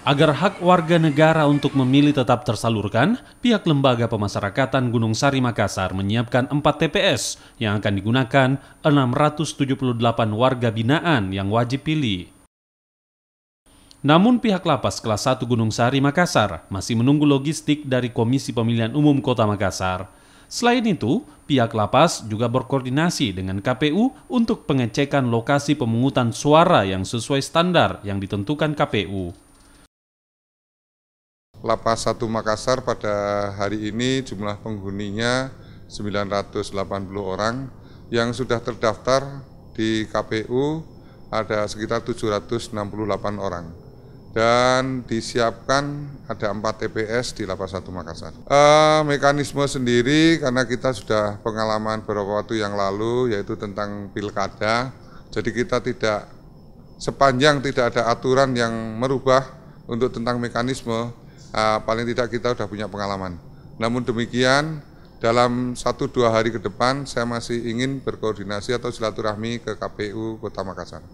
Agar hak warga negara untuk memilih tetap tersalurkan, pihak Lembaga Pemasyarakatan Gunung Sari Makassar menyiapkan 4 TPS yang akan digunakan 678 warga binaan yang wajib pilih. Namun pihak Lapas Kelas 1 Gunung Sari Makassar masih menunggu logistik dari Komisi Pemilihan Umum Kota Makassar. Selain itu, pihak Lapas juga berkoordinasi dengan KPU untuk pengecekan lokasi pemungutan suara yang sesuai standar yang ditentukan KPU. Lapas 1 Makassar pada hari ini jumlah penghuninya 980 orang, yang sudah terdaftar di KPU ada sekitar 768 orang. Dan disiapkan ada 4 TPS di Lapas 1 Makassar. Mekanisme sendiri karena kita sudah pengalaman beberapa waktu yang lalu yaitu tentang pilkada, jadi kita sepanjang tidak ada aturan yang merubah untuk tentang mekanisme, paling tidak kita sudah punya pengalaman. Namun demikian, dalam 1-2 hari ke depan saya masih ingin berkoordinasi atau silaturahmi ke KPU Kota Makassar.